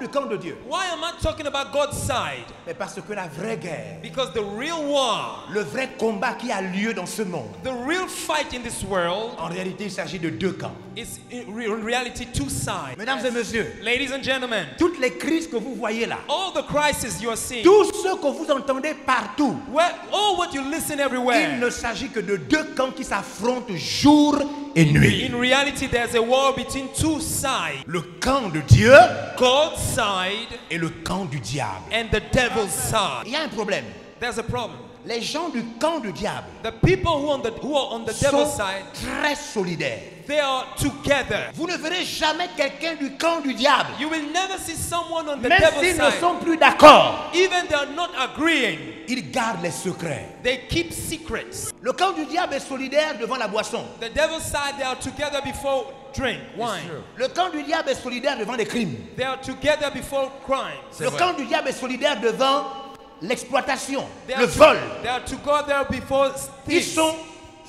du camp de Dieu? Why am I talking about God's side? Mais parce que la vraie guerre, Because the real war, le vrai combat qui a lieu dans ce monde, the real fight in this world, en réalité, il s'agit de deux camps. is in reality two sides. Mesdames et messieurs, Ladies and gentlemen, toutes les crises que vous voyez là, all the crises you are seeing, tout ce que vous entendez partout, all what you listen il everywhere, ne s'agit que de deux camps qui s'affrontent jour et nuit. in reality there's a war between two sides. Le camp de Dieu God's side et le camp du diable. and the devil's side. Il y a un problème. There's a problem. Les gens du camp du diable The people who are on the devil's sont side, très solidaires. they are together. Vous ne verrez jamais quelqu'un du camp du diable, You will never see someone on the même devil's s'ils ne side, sont plus d'accord, even they are not agreeing. ils gardent les secrets. They keep secrets. Le camp du diable est solidaire devant la boisson. The devil's side, they are together before drink, wine. Le camp du diable est solidaire devant les crimes. They are together before crimes. Le camp du diable est solidaire devant l'exploitation, They le are, vol. they are together before Ils thieves. sont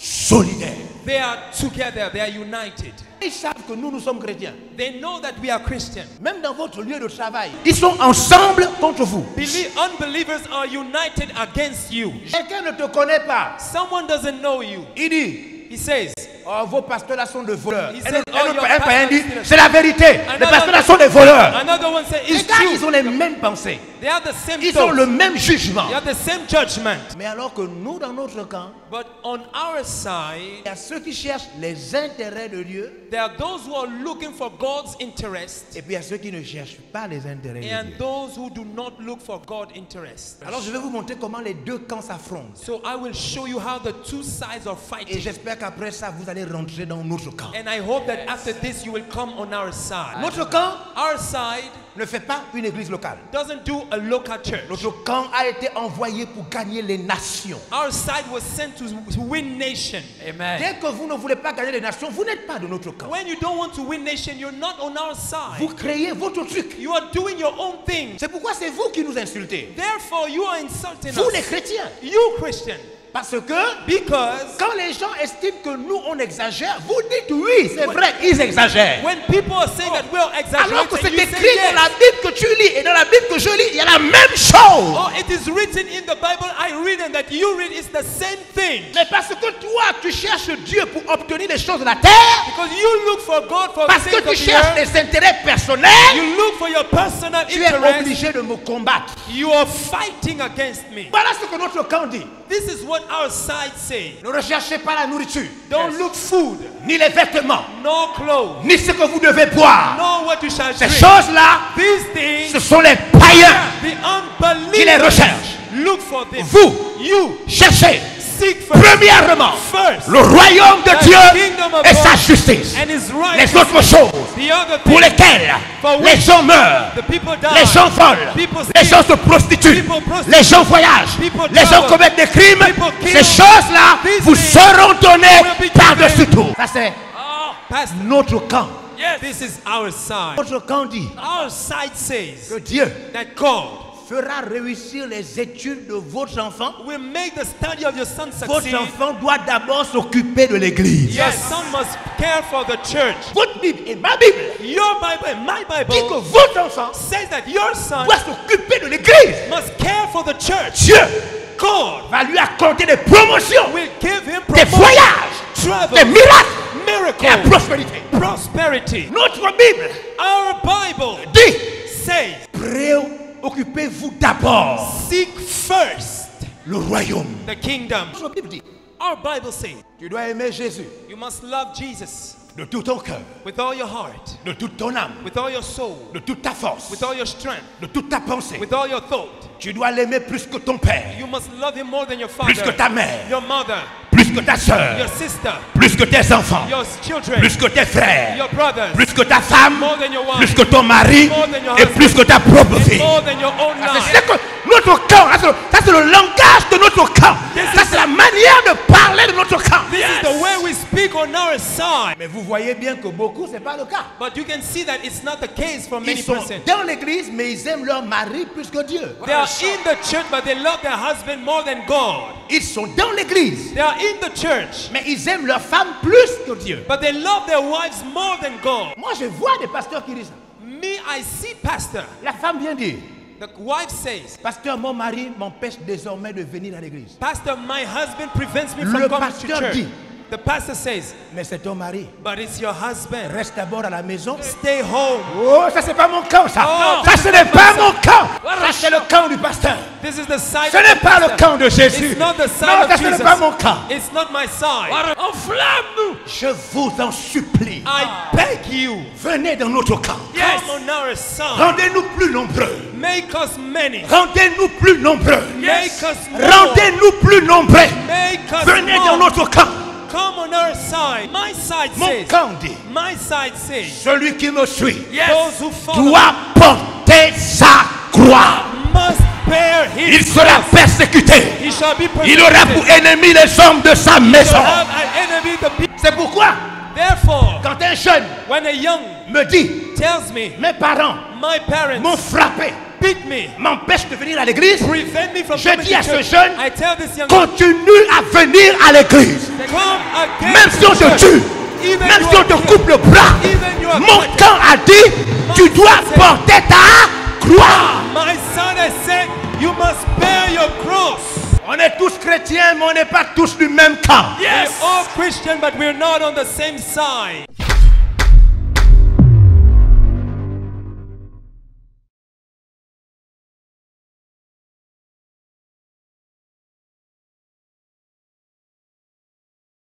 solidaires. They are together. They are united. Ils savent que nous sommes chrétiens. They know that we are Christian. Même dans votre lieu de travail, ils sont ensemble contre vous. Unbelievers are united against you. Quelqu'un ne te connaît pas. Someone doesn't know you. Il dit, He says, oh, vos pasteurs là sont des voleurs. He Un said, autre oh, your païen dit, pastors- c'est la vérité. Les Another- pasteurs là sont des voleurs. Another one says, Les it's gars, ils true. ont les mêmes pensées. They are the same Ils ont thoughts. le même jugement. They are the same judgment. Mais alors que nous, dans notre camp, But on our side, il y a ceux qui cherchent les intérêts de Dieu there are those who are looking for God's interest et puis il y a ceux qui ne cherchent pas les intérêts de and Dieu. those who do not look for God's interest. Alors je vais vous montrer comment les deux camps s'affrontent. So I will show you how the two sides are Et fighting. j'espère qu'après ça, vous allez rentrer dans notre camp. And I hope that after this you will come on our side. Notre camp Our side ne fait pas une église locale. doesn't do a local church. Notre camp a été envoyé pour gagner les nations. Our side was sent to win nation. Amen. Dès que vous ne voulez pas gagner les nations, vous n'êtes pas de notre camp. When you don't want to win nation, you're not on our side. Vous créez votre truc. You are doing your own thing. C'est pourquoi c'est vous qui nous insultez. Therefore, you are insulting Vous les us. chrétiens. You Christian. Parce que Because quand les gens estiment que nous on exagère, vous dites oui, c'est vrai, ils exagèrent. when people are saying that we're Alors que c'est exaggerating, you say écrit dans la yes. Bible que tu lis et dans la Bible que je lis, il y a la même chose. Oh, it is written in the Bible I read and that you read is the same thing. Mais parce que toi, tu cherches Dieu pour obtenir les choses de la terre, Because you look for God for parce the que sake tu of the cherches earth, les intérêts personnels, you look for your personal tu es interest, obligé de me combattre. you are fighting against me. Voilà ce que notre camp dit. This is what our side says. Ne recherchez pas la nourriture, Don't look food, ni les vêtements, nor clothes, ni ce que vous devez boire. nor what you shall Ces drink. choses-là, These things, ce sont les païens the qui les unbelievers recherchent. look for them. Vous, You cherchez seek first, premièrement first le royaume de the Dieu kingdom of et sa God justice. and His Les righteousness. autres choses The other pour things, lesquelles for les which gens meurent, the people die, les gens volent, people les steal, gens se prostituent, people prostitute, les gens voyagent, people les gens travel, commettent des crimes. people kill. Ces choses-là These vous things seront données will be par-dessus given. tout. Ça c'est Oh, Pastor. notre camp. Yes. This is our side. Notre camp dit Our side says que Dieu that God fera réussir les études de votre enfant. will make the study of your son Votre succeed. enfant doit d'abord s'occuper de l'église. Your son must care for the church. Votre Bible et ma Bible Your Bible and my dit que Bible votre enfant says that your son doit s'occuper de l'église. must care for the church. Dieu God va lui accorder des promotions, will give him des promotion, voyages, des travel, miracles et la miracle, prospérité. prosperity. Notre Bible Our Bible dit says, préoccupez-vous d'abord seek first le royaume. the kingdom. Notre Bible dit Our Bible says, tu dois aimer Jésus you must love Jesus de tout ton cœur, with all your heart, de toute ton âme, with all your soul, de toute ta force, with all your strength, de toute ta pensée. with all your thought. Tu dois l'aimer plus que ton père, You must love him more than your plus que father, ta mère, your mother, plus que ta soeur, your sister, plus que tes enfants, your children, plus que tes frères, your brothers, plus que ta femme, more than your wife, plus que ton mari more than your et husband, plus que ta propre and vie. more than your own Ça, life. c'est que notre camp, ça c'est le langage de notre camp. Ça c'est la manière de parler de notre camp. This is the way we speak on our side. Mais vous voyez bien que beaucoup, c'est pas le cas. But you can see that it's not the case for Ils many sont persons. dans l'église, mais ils aiment leur mari plus que Dieu. They are in the church, but they love their husband more than God. Ils sont dans l'église, They are in the church, mais ils aiment leur femme plus que Dieu. but they love their wives more than God. Moi, je vois des pasteurs qui disent ça. Me, I see pastor, La femme vient dire, the wife says, pasteur, mon mari m'empêche désormais de venir à l'église. pastor, my husband prevents me Le from coming to pasteur church. dit, The pastor says, mais c'est ton mari. but it's your husband. Reste d'abord à la maison. Stay home. Oh, ça c'est pas mon camp, ça. Oh, Ça ce n'est pas mon camp. Ça c'est le camp du pasteur. This is the side Ce of n'est the pas le pastor. camp de Jésus. It's not the side Non, of ça ce n'est Jesus. pas mon camp. It's not my side. Enflamme-nous. Je vous en supplie. I beg you, Venez dans notre camp. come on our side. Rendez-nous plus nombreux. Make us many. Rendez-nous plus nombreux. Make us more. Rendez-nous plus nombreux. Make us Venez dans more. notre camp. Come on our side. My side Mon says. camp dit, My side says. celui qui me suit Those who follow doit porter sa croix. must bear his Il sera cross. persécuté. He shall be Il aura pour persecuted. ennemi les hommes de sa He maison. shall have an enemy the people. C'est pourquoi, Therefore, quand un jeune when a young me dit, tells me mes parents my m'ont parents frappé, beat me, m'empêchent de venir à l'église, prevent me from je coming dis à to ce church, jeune, I tell this young man, continue à venir à l'église. come again. Même si on te tue, Even même you si on are te killed. coupe le bras, Even you are mon cut. camp a dit, tu dois porter ta croix. My son has said, you must bear your cross. On est tous chrétiens, mais on n'est pas tous du même camp. We're all Christian, but we're not on the same side.